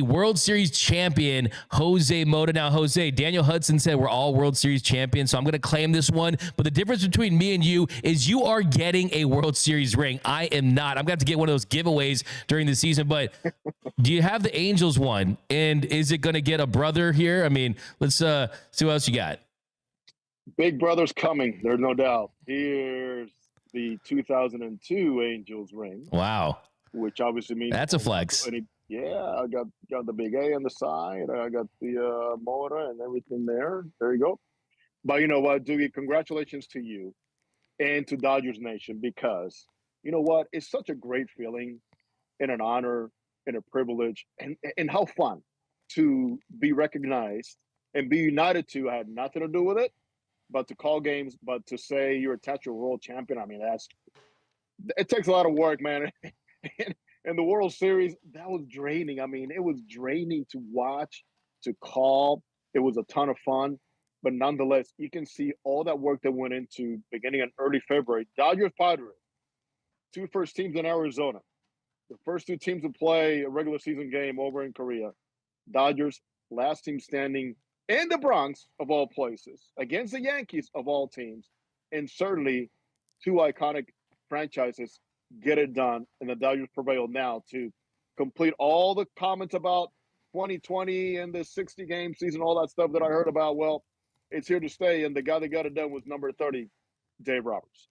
World Series champion, Jose Mota. Now, Jose, Daniel Hudson said we're all World Series champions, so I'm going to claim this one. But the difference between me and you is you are getting a World Series ring. I am not. I'm going to have to get one of those giveaways during the season. But do you have the Angels one? And is it going to get a brother here? I mean, let's see what else you got. Big brother's coming. There's no doubt. Here's the 2002 Angels ring. Wow. Which obviously means that's a flex. I got the big A on the side. I got the motor and everything there. There you go. But you know what, Doogie? Congratulations to you and to Dodgers Nation, because you know what? It's such a great feeling and an honor and a privilege and how fun to be recognized and be united to. I had nothing to do with it, but to call games, but to say you're attached to a world champion. I mean, it takes a lot of work, man. And the World Series, that was draining. I mean, it was draining to watch, to call. It was a ton of fun. But nonetheless, you can see all that work that went into beginning in early February. Dodgers, Padres, two first teams in Arizona. The first two teams to play a regular season game over in Korea. Dodgers, last team standing in the Bronx, of all places, against the Yankees, of all teams. And certainly two iconic franchises get it done, and the Dodgers prevail now to complete all the comments about 2020 and the 60-game season, all that stuff that I heard about. Well, it's here to stay, and the guy that got it done was number 30, Dave Roberts.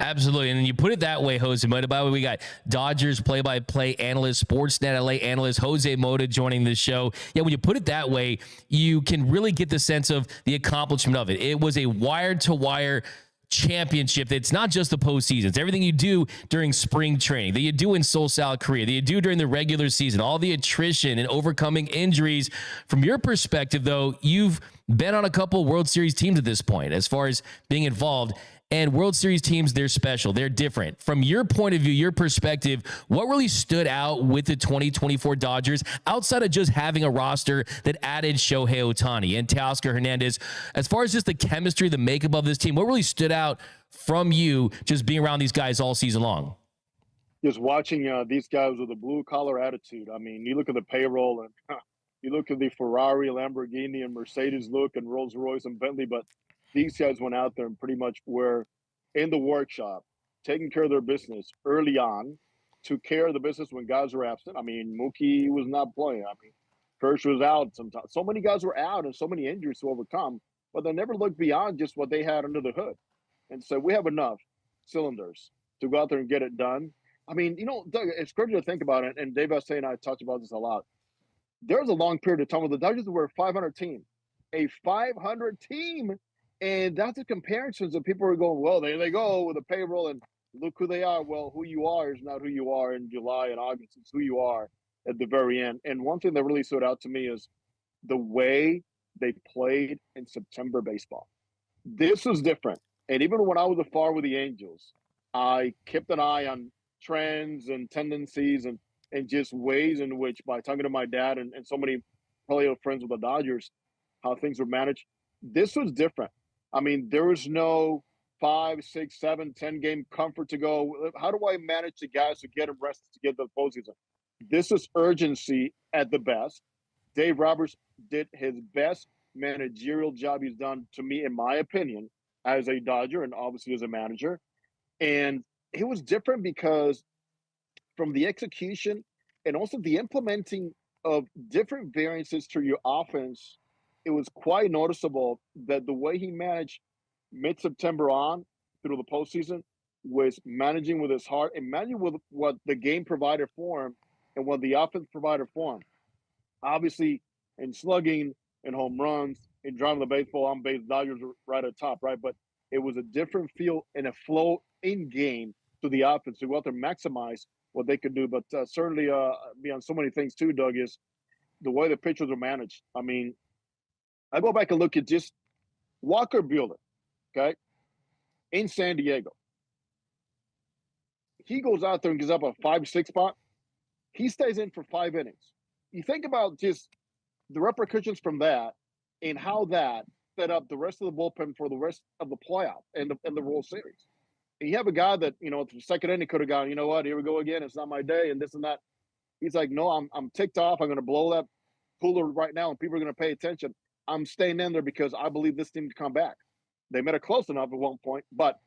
Absolutely. And then you put it that way, Jose Mota. By the way, we got Dodgers play-by-play analyst, Sportsnet LA analyst, Jose Mota joining the show. Yeah, when you put it that way, you can really get the sense of the accomplishment of it. It was a wire-to-wire championship. It's not just the postseason. It's everything you do during spring training, that you do in Seoul, South Korea, that you do during the regular season, all the attrition and overcoming injuries. From your perspective, though, you've been on a couple World Series teams at this point as far as being involved. And World Series teams, they're special. They're different. From your point of view, your perspective, what really stood out with the 2024 Dodgers outside of just having a roster that added Shohei Ohtani and Teoscar Hernandez? As far as just the chemistry, the makeup of this team, what really stood out from you just being around these guys all season long? Just watching these guys with a blue-collar attitude. I mean, you look at the payroll and you look at the Ferrari, Lamborghini, and Mercedes look and Rolls-Royce and Bentley, but these guys went out there and pretty much were in the workshop, taking care of their business early on, took care of the business when guys were absent. I mean, Mookie was not playing. I mean, Kersh was out sometimes. So many guys were out and so many injuries to overcome, but they never looked beyond just what they had under the hood. And so we have enough cylinders to go out there and get it done. I mean, you know, Doug, it's crazy to think about it, and Dave Essay and I talked about this a lot. There's a long period of time where the Dodgers were a 500 team. A 500 team. And that's the comparisons that people are going, well, there they go with a payroll and look who they are. Well, who you are is not who you are in July and August. It's who you are at the very end. And one thing that really stood out to me is the way they played in September baseball. This was different. And even when I was afar with the Angels, I kept an eye on trends and tendencies and just ways in which, by talking to my dad and so many probably friends with the Dodgers, how things were managed. This was different. I mean, there was no 5, 6, 7, 10-game comfort to go. How do I manage the guys to get them rested to get the postseason? This is urgency at the best. Dave Roberts did his best managerial job he's done, to me, in my opinion, as a Dodger and obviously as a manager. And it was different because from the execution and also the implementing of different variances to your offense, it was quite noticeable that the way he managed mid-September on through the postseason was managing with his heart and managing with what the game provided for him and what the offense provided for him. Obviously, in slugging and home runs and driving the baseball on base, Dodgers were right at top, right? But it was a different feel and a flow in game to the offense to go out there and maximize what they could do. But certainly, beyond so many things too, Doug, is the way the pitchers were managed. I mean, I go back and look at just Walker Buehler, okay, in San Diego. He goes out there and gives up a 5-6 spot. He stays in for 5 innings. You think about just the repercussions from that and how that set up the rest of the bullpen for the rest of the playoff and the World Series. And you have a guy that, you know, the second inning could have gone, you know what, here we go again. It's not my day and this and that. He's like, no, I'm ticked off. I'm going to blow that cooler right now, and people are going to pay attention. I'm staying in there because I believe this team to come back. They made it close enough at one point, but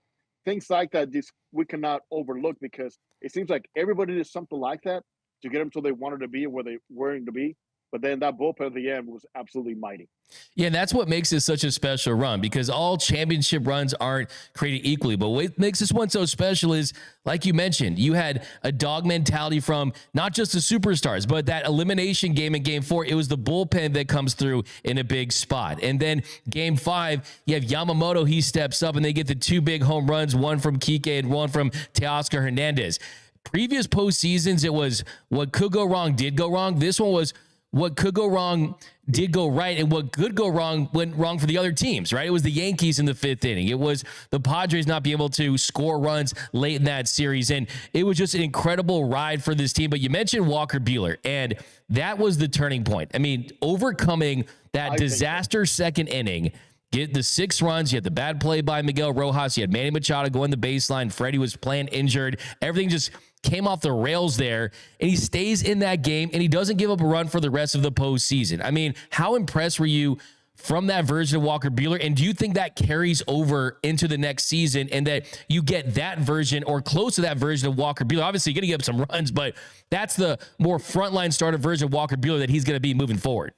things like that just we cannot overlook because it seems like everybody did something like that to get them to they wanted to be and where they were to be. But then that bullpen at the end was absolutely mighty. Yeah, and that's what makes it such a special run because all championship runs aren't created equally. But what makes this one so special is, like you mentioned, you had a dog mentality from not just the superstars, but that elimination game in Game 4, it was the bullpen that comes through in a big spot. And then Game 5, you have Yamamoto, he steps up, and they get the 2 big home runs, one from Kike and one from Teoscar Hernandez. Previous postseasons, it was what could go wrong did go wrong. This one was what could go wrong did go right, and what could go wrong went wrong for the other teams, right? It was the Yankees in the 5th inning. It was the Padres not being able to score runs late in that series, and it was just an incredible ride for this team. But you mentioned Walker Buehler, and that was the turning point. I mean, overcoming that disaster second inning, get the 6 runs. You had the bad play by Miguel Rojas. You had Manny Machado going the baseline. Freddie was playing injured. Everything just came off the rails there, and he stays in that game, and he doesn't give up a run for the rest of the postseason. I mean, how impressed were you from that version of Walker Buehler, and do you think that carries over into the next season and that you get that version or close to that version of Walker Buehler? Obviously, you're going to give up some runs, but that's the more frontline starter version of Walker Buehler that he's going to be moving forward.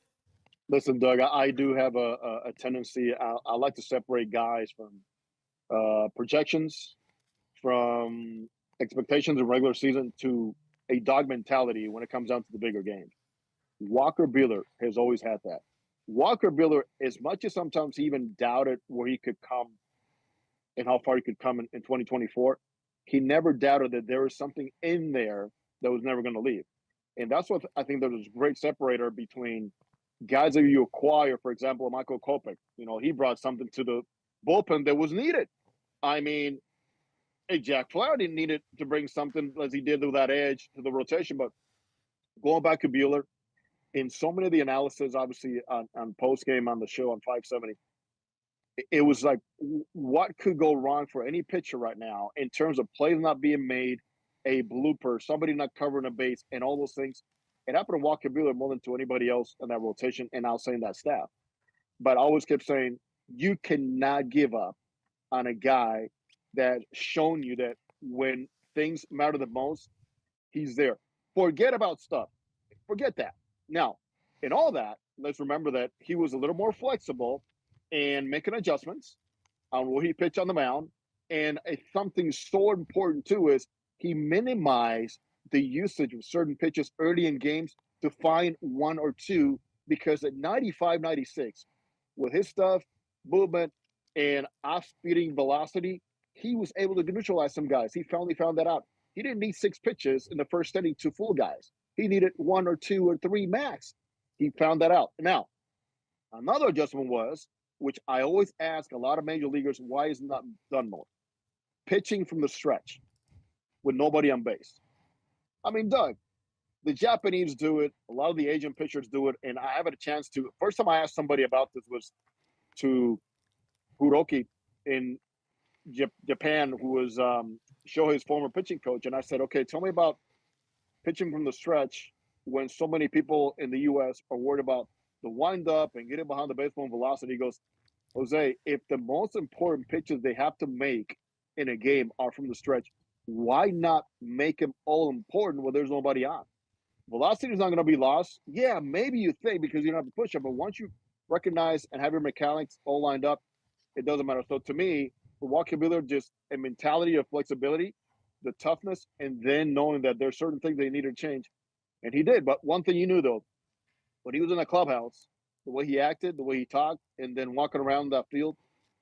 Listen, Doug, I do have a tendency. I like to separate guys from projections, from expectations in regular season to a dog mentality when it comes down to the bigger games. Walker Buehler has always had that. Walker Buehler, as much as sometimes he even doubted where he could come and how far he could come in 2024, he never doubted that there was something in there that was never going to leave. And that's what I think there was a great separator between guys that you acquire. For example, Michael Kopech, he brought something to the bullpen that was needed. I mean, Jack Flaherty needed to bring something as he did with that edge to the rotation. But going back to Buehler, in so many of the analysis, obviously on post game on the show on 570, it was like, what could go wrong for any pitcher right now in terms of plays not being made, a blooper, somebody not covering a base, and all those things. It happened to Walker Buehler more than to anybody else in that rotation, and I'll say in that staff. But I always kept saying, you cannot give up on a guy that's shown you that when things matter the most, he's there. Forget about stuff. Forget that. Now, in all that, let's remember that he was a little more flexible and making adjustments on where he pitched on the mound. And something so important, too, is he minimized the usage of certain pitches early in games to find 1 or 2, because at 95, 96, with his stuff, movement, and off-speeding velocity, he was able to neutralize some guys. He finally found that out. He didn't need 6 pitches in the first inning to fool guys. He needed 1 or 2 or 3 max. He found that out. Now, another adjustment was, which I always ask a lot of major leaguers, why is it not done more? Pitching from the stretch with nobody on base. I mean, Doug, the Japanese do it. A lot of the Asian pitchers do it. And I haven't a chance to. First time I asked somebody about this was to Roki in Japan, who was Shohei's former pitching coach. And I said, okay, tell me about pitching from the stretch when so many people in the U.S. are worried about the windup and getting behind the baseball and velocity. He goes, Jose, if the most important pitches they have to make in a game are from the stretch, why not make them all important when there's nobody on? Velocity is not going to be lost. Yeah, maybe you think because you don't have to push it, but once you recognize and have your mechanics all lined up, it doesn't matter. So to me, for Walker Buehler, just a mentality of flexibility, the toughness, and then knowing that there's certain things they needed to change. And he did. But one thing you knew, though, when he was in the clubhouse, the way he acted, the way he talked, and then walking around that field,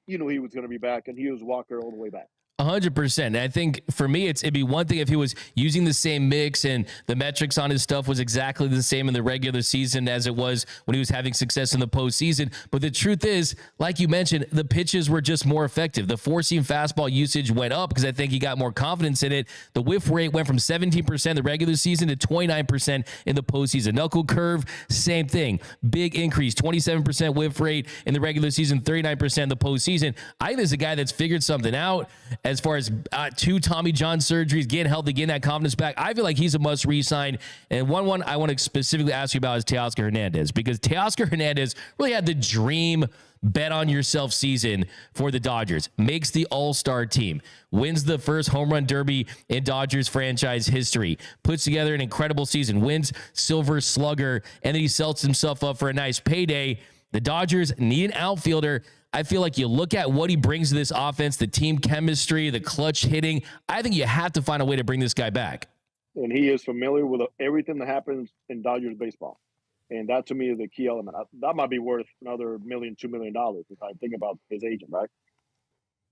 you knew he was going to be back, and he was Walker all the way back. 100%. I think for me, it'd be one thing if he was using the same mix and the metrics on his stuff was exactly the same in the regular season as it was when he was having success in the postseason. But the truth is, like you mentioned, the pitches were just more effective. The four-seam fastball usage went up because I think he got more confidence in it. The whiff rate went from 17% in the regular season to 29% in the postseason. Knuckle curve, same thing. Big increase, 27% whiff rate in the regular season, 39% in the postseason. I think there's a guy that's figured something out. as far as 2 Tommy John surgeries, getting healthy, getting that confidence back. I feel like he's a must re-sign. And one I want to specifically ask you about is Teoscar Hernandez, because Teoscar Hernandez really had the dream bet on yourself season for the Dodgers, makes the all-star team, wins the first home run derby in Dodgers franchise history, puts together an incredible season, wins Silver Slugger, and then he sets himself up for a nice payday. The Dodgers need an outfielder. I feel like you look at what he brings to this offense, the team chemistry, the clutch hitting. I think you have to find a way to bring this guy back. And he is familiar with everything that happens in Dodgers baseball. And that, to me, is a key element. That might be worth another $1 million, $2 million if I think about his agent, right?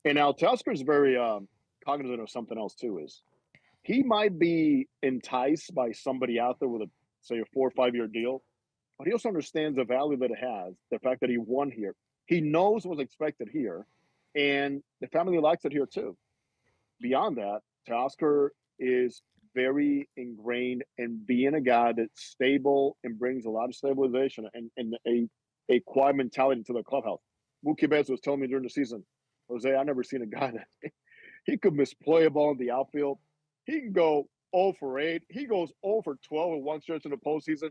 And now Teoscar is very cognizant of something else, too, is he might be enticed by somebody out there with, say, a 4 or 5 year deal, but he also understands the value that it has, the fact that he won here. He knows what's expected here, and the family likes it here, too. Beyond that, Teoscar is very ingrained in being a guy that's stable and brings a lot of stabilization and a quiet mentality to the clubhouse. Mookie Betts was telling me during the season, Jose, I never seen a guy that he could misplay a ball in the outfield. He can go 0 for 8. He goes 0 for 12 in one stretch in the postseason,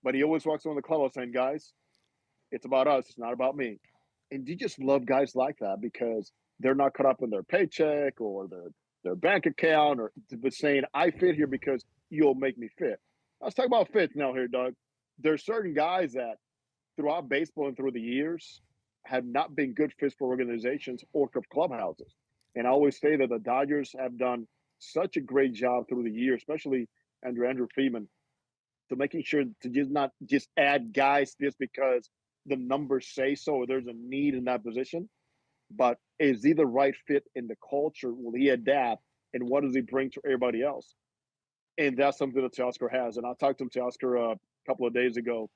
but he always walks on the clubhouse saying, guys, it's about us. It's not about me. And you just love guys like that because they're not caught up in their paycheck or their bank account, but saying, I fit here because you'll make me fit. Let's talk about fits now here, Doug. There's certain guys that throughout baseball and through the years have not been good fits for organizations or for clubhouses. And I always say that the Dodgers have done such a great job through the years, especially under Andrew Friedman, to making sure to just not just add guys just because the numbers say so or there's a need in that position, but is he the right fit in the culture? Will he adapt? And what does he bring to everybody else? And that's something that Teoscar has. And I talked to Teoscar a couple of days ago,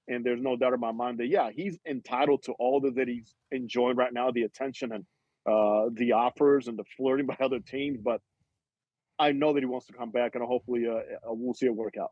and there's no doubt in my mind that, yeah, he's entitled to all that he's enjoying right now, the attention and the offers and the flirting by other teams. But I know that he wants to come back, and hopefully we'll see it work out.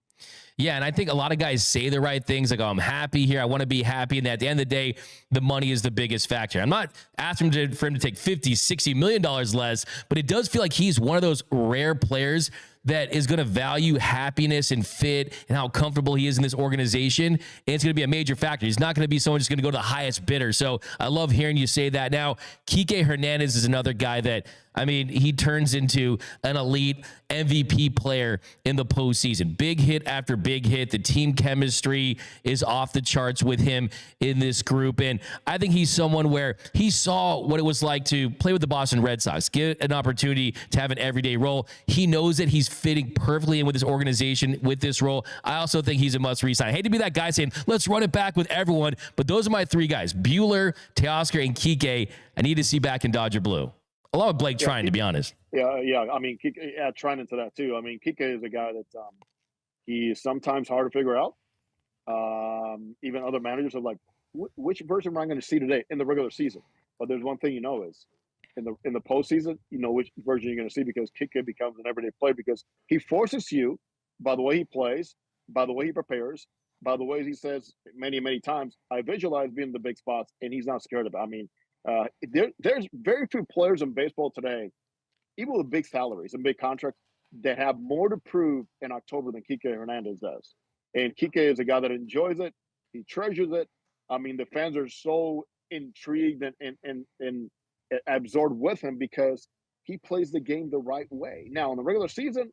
Yeah, and I think a lot of guys say the right things, like, oh, I'm happy here, I want to be happy, and at the end of the day, the money is the biggest factor. I'm not asking for him to take $50-60 million less, but it does feel like he's one of those rare players that is going to value happiness and fit and how comfortable he is in this organization. And it's going to be a major factor. He's not going to be someone just going to go to the highest bidder. So I love hearing you say that. Now, Kike Hernandez is another guy that, I mean, he turns into an elite MVP player in the postseason. Big hit after big hit. The team chemistry is off the charts with him in this group. And I think he's someone where he saw what it was like to play with the Boston Red Sox, get an opportunity to have an everyday role. He knows that he's fitting perfectly in with this organization with this role. I also think he's a must resign. I hate to be that guy saying, let's run it back with everyone, but those are my 3 guys, Buehler, Teoscar, and Kike. I need to see back in Dodger blue. Along with Blake Trine, to be honest. Yeah. I mean, Kike, Trine into that too. I mean, Kike is a guy that he is sometimes hard to figure out. Even other managers are like, which version am I going to see today in the regular season? But there's one thing is in the postseason, you know which version you're going to see because Kike becomes an everyday player because he forces you by the way he plays, by the way he prepares, by the way he says many, many times, I visualize being in the big spots, and he's not scared of it. I mean, there's very few players in baseball today, even with big salaries and big contracts, that have more to prove in October than Kike Hernandez does. And Kike is a guy that enjoys it. He treasures it. I mean, the fans are so intrigued and absorbed with him because he plays the game the right way. Now, in the regular season,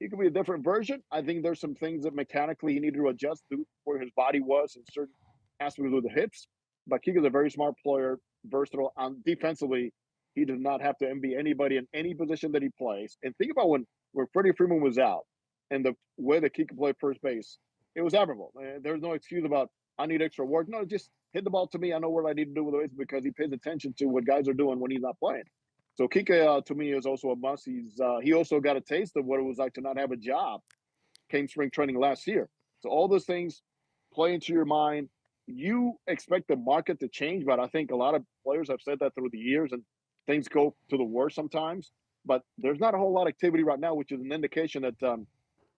he could be a different version. I think there's some things that mechanically he needed to adjust to where his body was in certain aspects with the hips. But Kike is a very smart player, versatile. Defensively, he does not have to envy anybody in any position that he plays. And think about when Freddie Freeman was out and the way that Kike played first base, it was admirable. There's no excuse about, I need extra work. No, just hit the ball to me. I know what I need to do with the base because he pays attention to what guys are doing when he's not playing. So Kike, to me, is also a must. He also got a taste of what it was like to not have a job. Came spring training last year. So all those things play into your mind. You expect the market to change, but I think a lot of players have said that through the years, and things go to the worst sometimes. But there's not a whole lot of activity right now, which is an indication that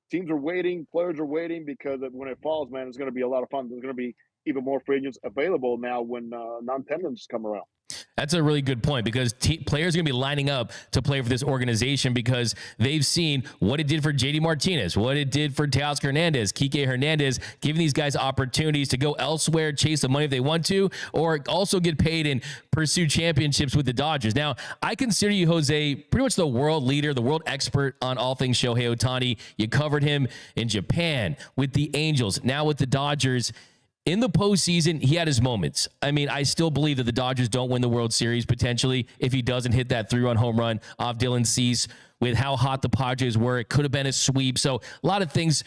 teams are waiting, players are waiting, because when it falls, man, it's going to be a lot of fun. There's going to be even more free agents available now when non-tenders come around. That's a really good point because players are going to be lining up to play for this organization because they've seen what it did for JD Martinez, what it did for Teoscar Hernandez, Kike Hernandez, giving these guys opportunities to go elsewhere, chase the money if they want to, or also get paid and pursue championships with the Dodgers. Now, I consider you, Jose, pretty much the world leader, the world expert on all things Shohei Ohtani. You covered him in Japan, with the Angels, now with the Dodgers. In the postseason, he had his moments. I mean, I still believe that the Dodgers don't win the World Series potentially if he doesn't hit that 3-run home run off Dylan Cease. With how hot the Padres were, it could have been a sweep. So a lot of things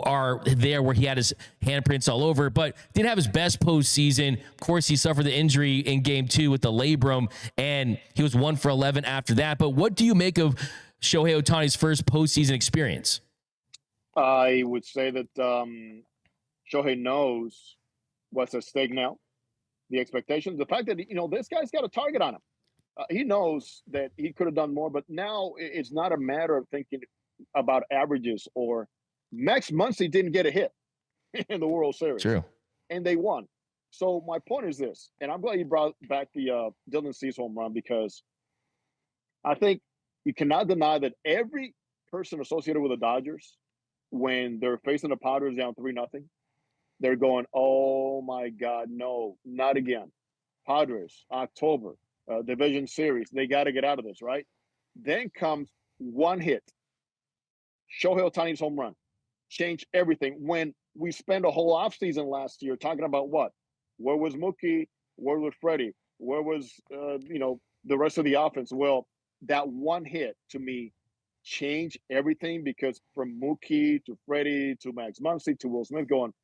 are there where he had his handprints all over, but didn't have his best postseason. Of course, he suffered the injury in Game 2 with the labrum, and he was 1 for 11 after that. But what do you make of Shohei Ohtani's first postseason experience? I would say that Shohei knows what's at stake now, the expectations, the fact that, this guy's got a target on him. He knows that he could have done more, but now it's not a matter of thinking about averages or Max Muncy didn't get a hit in the World Series. True. And they won. So my point is this, and I'm glad you brought back the Dylan Cease home run because I think you cannot deny that every person associated with the Dodgers, when they're facing the Padres down 3-0, they're going, oh, my God, no, not again. Padres, October, division series. They got to get out of this, right? Then comes one hit. Shohei Ohtani's home run. Changed everything. When we spent a whole offseason last year talking about what? Where was Mookie? Where was Freddie? Where was, the rest of the offense? Well, that one hit, to me, changed everything because from Mookie to Freddie to Max Muncy to Will Smith going,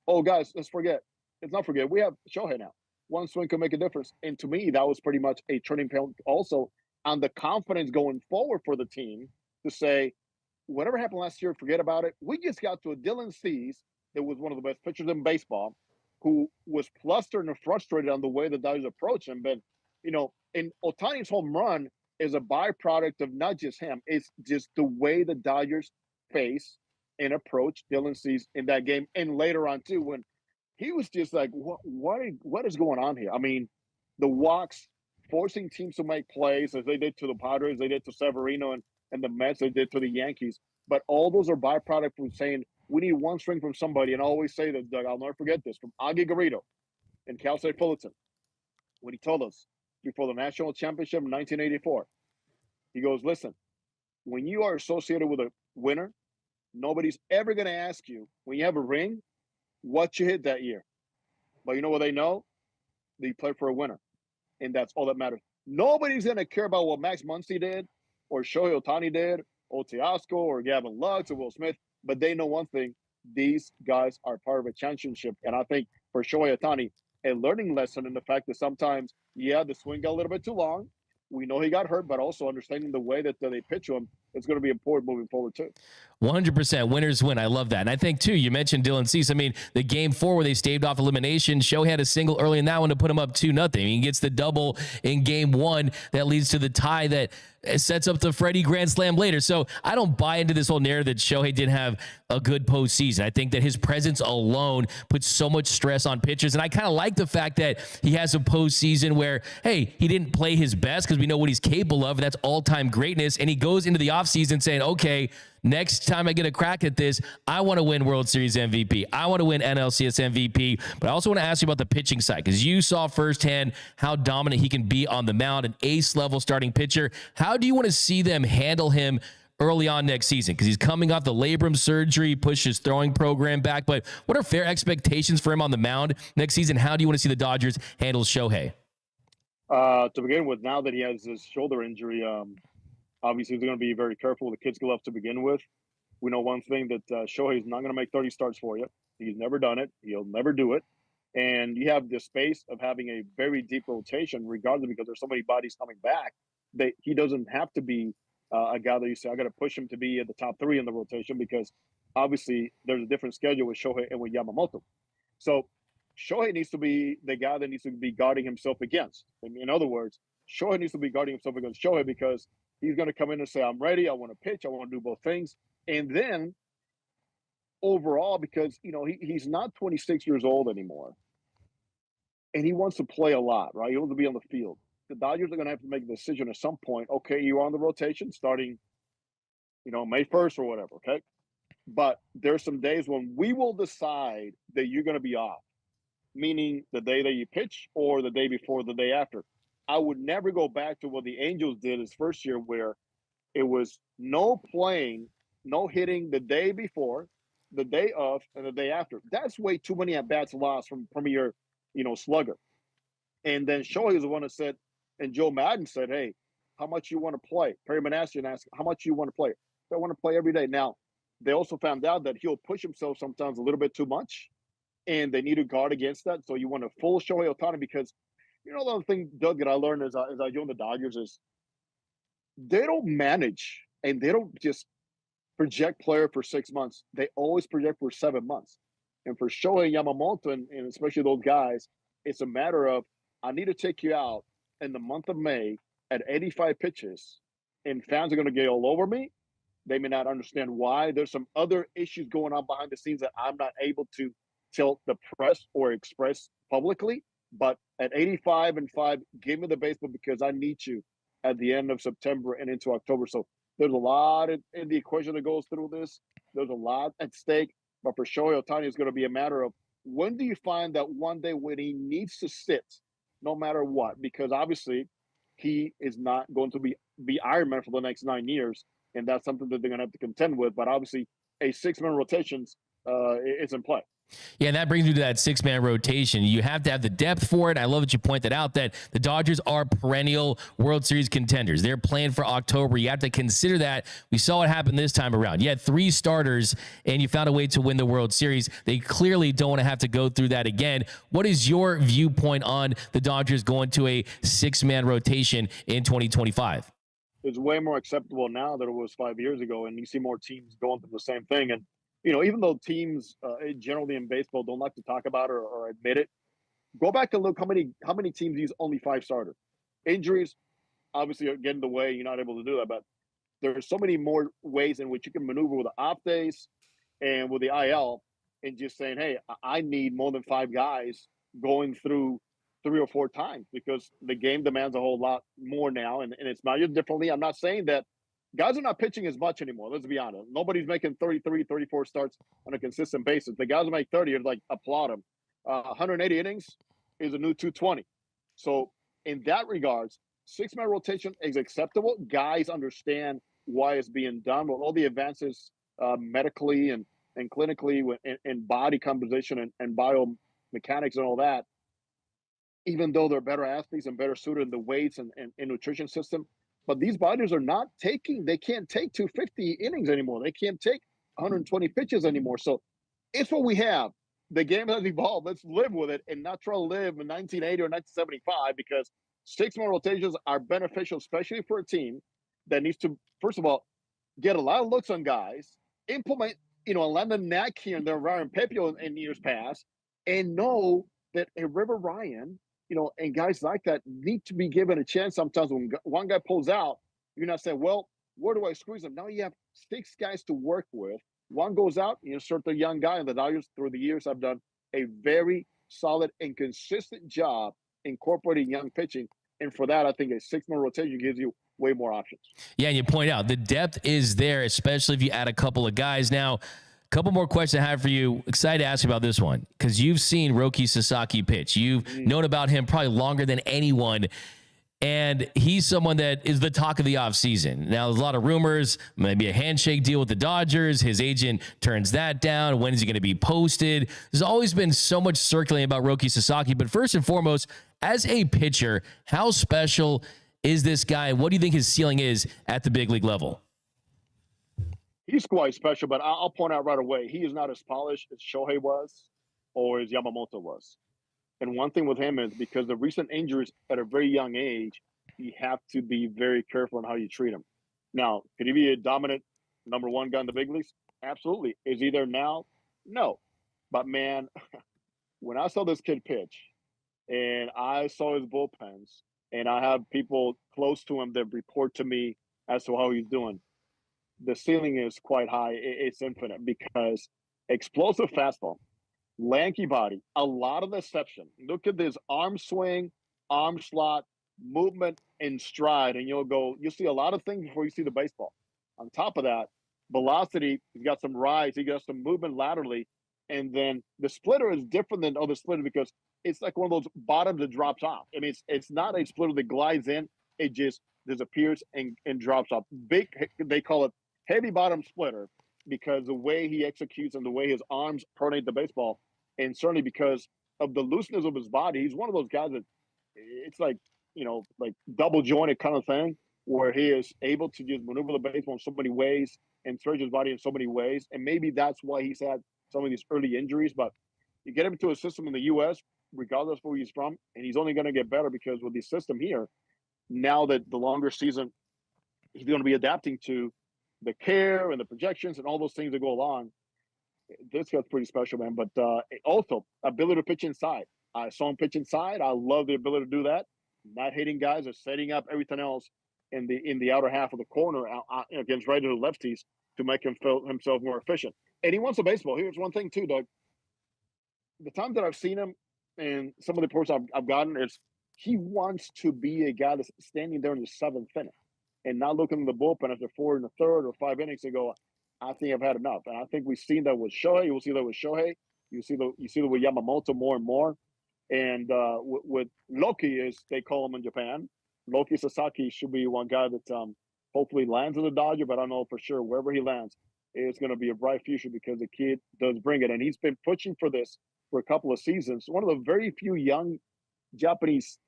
oh, guys, let's forget. Let's not forget. We have Shohei now. One swing can make a difference. And to me, that was pretty much a turning point also on the confidence going forward for the team to say, whatever happened last year, forget about it. We just got to a Dylan Cease that was one of the best pitchers in baseball who was flustered and frustrated on the way the Dodgers approached him. But, and Ohtani's home run is a byproduct of not just him. It's just the way the Dodgers face and approach Dylan Cease in that game. And later on, too, when he was just like, what is going on here? I mean, the walks, forcing teams to make plays as they did to the Padres, they did to Severino and the Mets, they did to the Yankees. But all those are byproduct from saying we need one string from somebody. And I always say that, Doug, I'll never forget this, from Augie Garrido and Cal State Fullerton, when he told us before the national championship in 1984, he goes, listen, when you are associated with a winner, nobody's ever going to ask you, when you have a ring, what you hit that year. But you know what they know? They play for a winner. And that's all that matters. Nobody's going to care about what Max Muncy did or Shohei Ohtani did or Teoscar or Gavin Lux or Will Smith. But they know one thing. These guys are part of a championship. And I think for Shohei Ohtani, a learning lesson in the fact that sometimes, the swing got a little bit too long. We know he got hurt, but also understanding the way that they pitch him, it's going to be important moving forward, too. 100% winners win. I love that. And I think, too, you mentioned Dylan Cease. I mean, the Game 4 where they staved off elimination, Shohei had a single early in that one to put him up 2-0. He gets the double in Game 1 that leads to the tie that sets up the Freddie Grand Slam later. So I don't buy into this whole narrative that Shohei didn't have a good postseason. I think that his presence alone puts so much stress on pitchers. And I kind of like the fact that he has a postseason where, hey, he didn't play his best because we know what he's capable of. That's all-time greatness. And he goes into the offseason saying, okay, next time I get a crack at this, I want to win World Series MVP. I want to win NLCS MVP. But I also want to ask you about the pitching side because you saw firsthand how dominant he can be on the mound, an ace-level starting pitcher. How do you want to see them handle him early on next season? Because he's coming off the labrum surgery, pushed his throwing program back. But what are fair expectations for him on the mound next season? How do you want to see the Dodgers handle Shohei? To begin with, now that he has his shoulder injury, obviously they're going to be very careful with the kids' gloves to begin with. We know one thing, that Shohei is not going to make 30 starts for you. He's never done it. He'll never do it. And you have the space of having a very deep rotation, regardless, because there's so many bodies coming back, that he doesn't have to be a guy that you say, I got to push him to be at the top 3 in the rotation, because obviously there's a different schedule with Shohei and with Yamamoto. So Shohei needs to be the guy that needs to be guarding himself against. In other words, Shohei needs to be guarding himself against Shohei, because he's going to come in and say, I'm ready. I want to pitch. I want to do both things. And then overall, because, he's not 26 years old anymore, and he wants to play a lot, right? He wants to be on the field. the Dodgers are going to have to make a decision at some point. Okay, you're on the rotation starting, May 1st or whatever. Okay, but there's some days when we will decide that you're going to be off, meaning the day that you pitch or the day before, the day after. I would never go back to what the Angels did his first year, where it was no playing, no hitting the day before, the day of, and the day after. That's way too many at bats lost from your, slugger. And then Shohei was the one that said, and Joe Madden said, "Hey, how much you want to play?" Perry Manassian asked, "How much you want to play?" "I want to play every day." Now, they also found out that he'll push himself sometimes a little bit too much, and they need to guard against that. So you want a full Shohei Ohtani because, the other thing, Doug, that I learned as I joined the Dodgers is they don't manage and they don't just project player for 6 months. They always project for 7 months. And for Shohei Yamamoto and especially those guys, it's a matter of, I need to take you out in the month of May at 85 pitches, and fans are going to get all over me. They may not understand why. There's some other issues going on behind the scenes that I'm not able to tell the press or express publicly. But at 85 and 5, give me the baseball because I need you at the end of September and into October. So there's a lot in the equation that goes through this. There's a lot at stake. But for Shohei Ohtani, it's going to be a matter of, when do you find that one day when he needs to sit, no matter what? Because obviously he is not going to be Iron Man for the next 9 years. And that's something that they're going to have to contend with. But obviously, a 6-man rotation is in play. Yeah, and that brings me to that 6-man rotation. You have to have the depth for it. I love that you pointed out that the Dodgers are perennial World Series contenders. They're playing for October. You have to consider that. We saw what happened this time around. You had 3 starters, and you found a way to win the World Series. They clearly don't want to have to go through that again. What is your viewpoint on the Dodgers going to a 6-man rotation in 2025? It's way more acceptable now than it was 5 years ago, and you see more teams going through the same thing. And even though teams generally in baseball don't like to talk about it or admit it, go back and look how many teams use only 5 starters. Injuries obviously get in the way. You're not able to do that, but there's so many more ways in which you can maneuver with the off days and with the IL, and just saying, "Hey, I need more than 5 guys going through 3 or 4 times," because the game demands a whole lot more now, and it's measured differently. I'm not saying that guys are not pitching as much anymore. Let's be honest. Nobody's making 33, 34 starts on a consistent basis. The guys who make 30 are like, applaud them. 180 innings is a new 220. So in that regards, 6-man rotation is acceptable. Guys understand why it's being done with all the advances medically and clinically and body composition and biomechanics and all that. Even though they're better athletes and better suited in the weights and nutrition system, but these bodies are not they can't take 250 innings anymore. They can't take 120 pitches anymore. So it's what we have. The game has evolved. Let's live with it and not try to live in 1980 or 1975, because 6-man rotations are beneficial, especially for a team that needs to, first of all, get a lot of looks on guys, implement, land the knack here and there, Ryan Pepio in years past, and know that a River Ryan, and guys like that need to be given a chance. Sometimes when one guy pulls out, you're not saying, "Well, where do I squeeze him?" Now you have 6 guys to work with. One goes out, you insert the young guy, and the Dodgers through the years have done a very solid and consistent job incorporating young pitching. And for that, I think a 6-man rotation gives you way more options. Yeah, and you point out the depth is there, especially if you add a couple of guys. Now, a couple more questions I have for you. Excited to ask you about this one because you've seen Roki Sasaki pitch. You've known about him probably longer than anyone. And he's someone that is the talk of the offseason. Now, there's a lot of rumors, maybe a handshake deal with the Dodgers. His agent turns that down. When is he going to be posted? There's always been so much circulating about Roki Sasaki. But first and foremost, as a pitcher, how special is this guy? What do you think his ceiling is at the big league level? He's quite special, but I'll point out right away, he is not as polished as Shohei was or as Yamamoto was. And one thing with him is because the recent injuries at a very young age, you have to be very careful on how you treat him. Now, could he be a dominant number 1 guy in the big leagues? Absolutely. Is he there now? No. But man, when I saw this kid pitch and I saw his bullpens, and I have people close to him that report to me as to how he's doing, the ceiling is quite high. It's infinite because explosive fastball, lanky body, a lot of deception. Look at this arm swing, arm slot, movement and stride, and you'll see a lot of things before you see the baseball. On top of that, velocity, he's got some rise, he got some movement laterally, and then the splitter is different than other splitters because it's like one of those bottoms that drops off. I mean, it's not a splitter that glides in; it just disappears and drops off. Big, they call it heavy bottom splitter because the way he executes and the way his arms coordinate the baseball, and certainly because of the looseness of his body, he's one of those guys that it's like like double jointed kind of thing where he is able to just maneuver the baseball in so many ways and stretch his body in so many ways. And maybe that's why he's had some of these early injuries. But you get him into a system in the U.S., regardless of where he's from, and he's only going to get better because with the system here, now that the longer season, he's going to be adapting to the care and the projections and all those things that go along. This guy's pretty special, man. But also, ability to pitch inside. I saw him pitch inside. I love the ability to do that. Not hitting guys or setting up everything else in the outer half of the corner against right-handed lefties to make him feel himself more efficient. And he wants a baseball. Here's one thing too, Doug. The time that I've seen him and some of the reports I've gotten is he wants to be a guy that's standing there in the seventh inning and not looking in the bullpen after 4 in the third or 5 innings and go, I think I've had enough. And I think we've seen that with Shohei. You'll see that with Shohei. You see that with Yamamoto more and more. And with Roki, as they call him in Japan, Roki Sasaki should be one guy that hopefully lands in the Dodger, but I know for sure wherever he lands, it's going to be a bright future because the kid does bring it. And he's been pushing for this for a couple of seasons. One of the very few young Japanese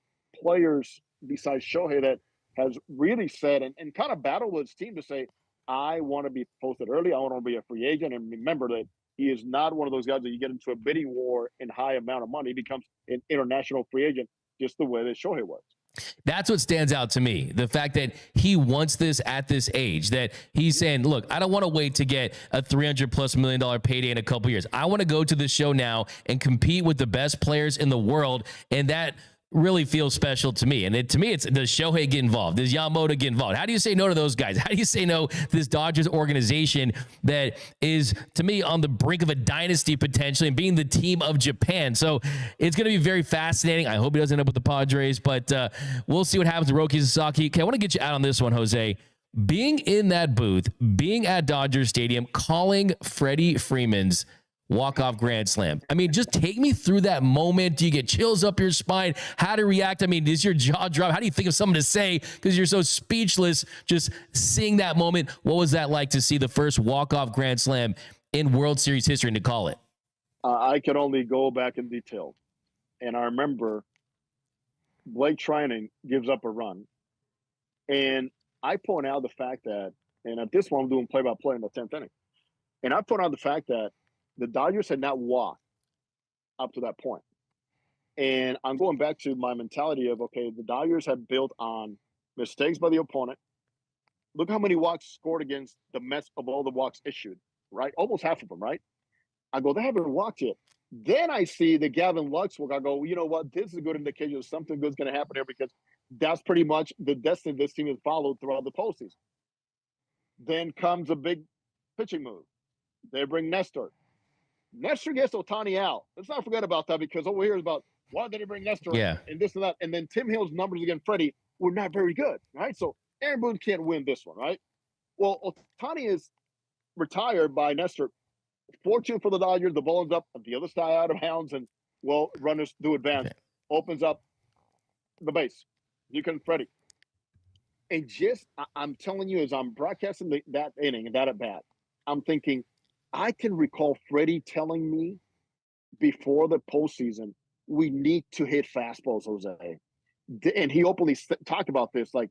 players besides Shohei that has really said and kind of battled with his team to say, I want to be posted early. I want to be a free agent. And remember that he is not one of those guys that you get into a bidding war in high amount of money. He becomes an international free agent just the way that Shohei was. That's what stands out to me. The fact that he wants this at this age, that he's saying, look, I don't want to wait to get a $300+ million payday in a couple years. I want to go to the show now and compete with the best players in the world. And that really feels special to me. And to me, it's does Shohei get involved? Does Yamamoto get involved? How do you say no to those guys? How do you say no to this Dodgers organization that is, to me, on the brink of a dynasty potentially and being the team of Japan? So it's going to be very fascinating. I hope he doesn't end up with the Padres, but we'll see what happens with Roki Sasaki. Okay, I want to get you out on this one, Jose. Being in that booth, being at Dodger Stadium, calling Freddie Freeman's walk-off grand slam. I mean, just take me through that moment. Do you get chills up your spine? How to react? I mean, is your jaw drop? How do you think of something to say? Because you're so speechless just seeing that moment. What was that like to see the first walk-off grand slam in World Series history and to call it? I can only go back in detail. And I remember Blake Trinan gives up a run. And I point out the fact that, and at this one, I'm doing play-by-play in the 10th inning. And I point out the fact that the Dodgers had not walked up to that point. And I'm going back to my mentality of, okay, the Dodgers have built on mistakes by the opponent. Look how many walks scored against the Mets of all the walks issued, right? Almost half of them, right? I go, they haven't walked yet. Then I see the Gavin Lux walk. I go, well, you know what? This is a good indication of something good's going to happen here because that's pretty much the destiny this team has followed throughout the postseason. Then comes a big pitching move. They bring Nestor. Nestor gets Ohtani out. Let's not forget about that because over here is about why did he bring Nestor and this and that. And then Tim Hill's numbers against Freddie were not very good, right? So Aaron Boone can't win this one, right? Well, Ohtani is retired by Nestor. Fortune for the Dodgers, the ball ends up on the other side out of bounds, and runners do advance. Okay. Opens up the base. You can Freddie. And just I'm telling you, as I'm broadcasting that inning and that at bat, I'm thinking, I can recall Freddie telling me before the postseason, we need to hit fastballs, Jose. And he openly talked about this. Like,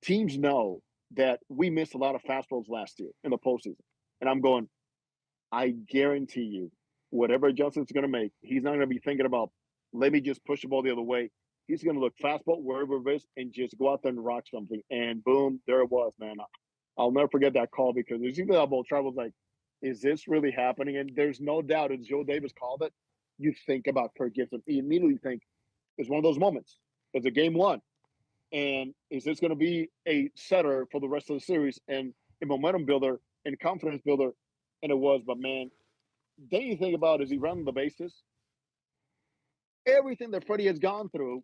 teams know that we missed a lot of fastballs last year in the postseason. And I'm going, I guarantee you, whatever adjustments he's going to make, he's not going to be thinking about, let me just push the ball the other way. He's going to look fastball wherever it is and just go out there and rock something. And boom, there it was, man. I'll never forget that call because there's even that ball travels like, is this really happening? And there's no doubt, as Joe Davis called it, you think about Kirk Gibson. You immediately think it's one of those moments. It's a game one. And is this going to be a setter for the rest of the series and a momentum builder and confidence builder? And it was, but man, then you think about, is he running the bases? Everything that Freddie has gone through,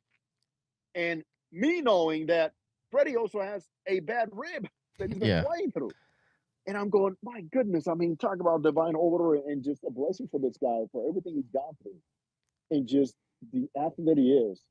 and me knowing that Freddie also has a bad rib that he's been playing through. And I'm going, my goodness, I mean, talk about divine order and just a blessing for this guy for everything he's gone through and just the athlete that he is.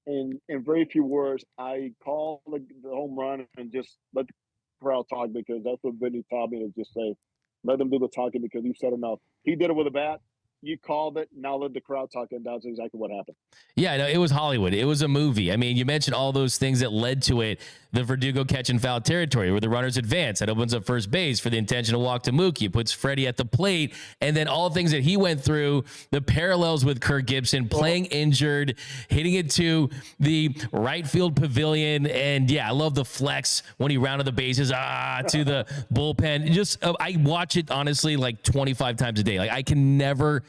And in very few words, I call the home run and just let the crowd talk, because that's what Vinny taught me, to just say, let them do the talking, because you've said enough. He did it with a bat. You called it. Now let the crowd talk, and that's exactly what happened. Yeah, no, it was Hollywood. It was a movie. I mean, you mentioned all those things that led to it. The Verdugo catch and foul territory where the runners advance. That opens up first base for the intentional walk to Mookie. Puts Freddie at the plate. And then all the things that he went through, the parallels with Kirk Gibson, playing injured, hitting it to the right field pavilion. And yeah, I love the flex when he rounded the bases, to the bullpen. Just, I watch it honestly like 25 times a day. Like, I can never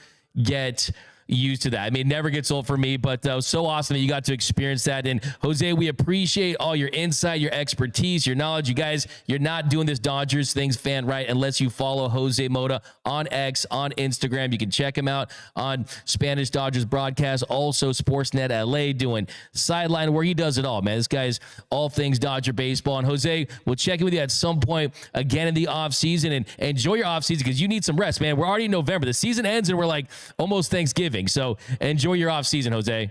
get used to that. I mean, it never gets old for me, but it was so awesome that you got to experience that. And Jose, we appreciate all your insight, your expertise, your knowledge. You guys, you're not doing this Dodgers things fan right unless you follow Jose Mota on X, on Instagram. You can check him out on Spanish Dodgers broadcast, also Sportsnet LA, doing sideline where he does it all, man. This guy's all things Dodger baseball. And Jose, we'll check in with you at some point again in the off season, and enjoy your off season because you need some rest, man. We're already in November. The season ends and we're like almost Thanksgiving. So enjoy your off season, Jose.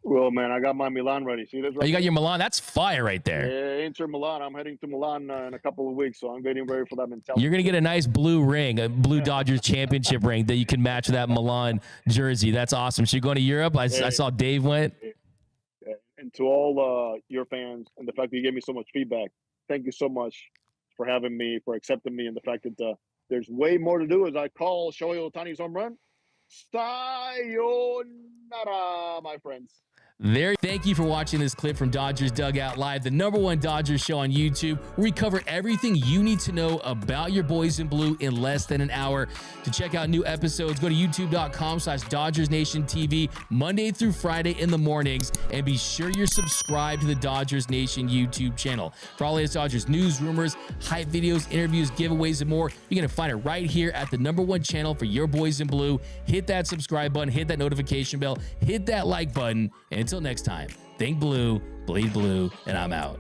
Well, man, I got my Milan ready. See this? Right, you got your Milan? That's fire right there. Yeah, Inter Milan. I'm heading to Milan in a couple of weeks, so I'm getting ready for that mentality. You're going to get a nice blue ring, a blue Dodgers championship ring that you can match that Milan jersey. That's awesome. So you're going to Europe? I saw Dave went. And to all your fans, and the fact that you gave me so much feedback, thank you so much for having me, for accepting me, and the fact that there's way more to do as I call Shohei Ohtani's home run. Sayonara, my friends. Thank you for watching this clip from Dodgers Dugout Live, the #1 Dodgers show on YouTube, where we cover everything you need to know about your boys in blue in less than an hour. To check out new episodes, go to youtube.com/DodgersNationTV Monday through Friday in the mornings, and be sure you're subscribed to the Dodgers Nation YouTube channel. For all latest Dodgers news, rumors, hype videos, interviews, giveaways, and more, you're going to find it right here at the #1 channel for your boys in blue. Hit that subscribe button, hit that notification bell, hit that like button, and until next time, think blue, bleed blue, and I'm out.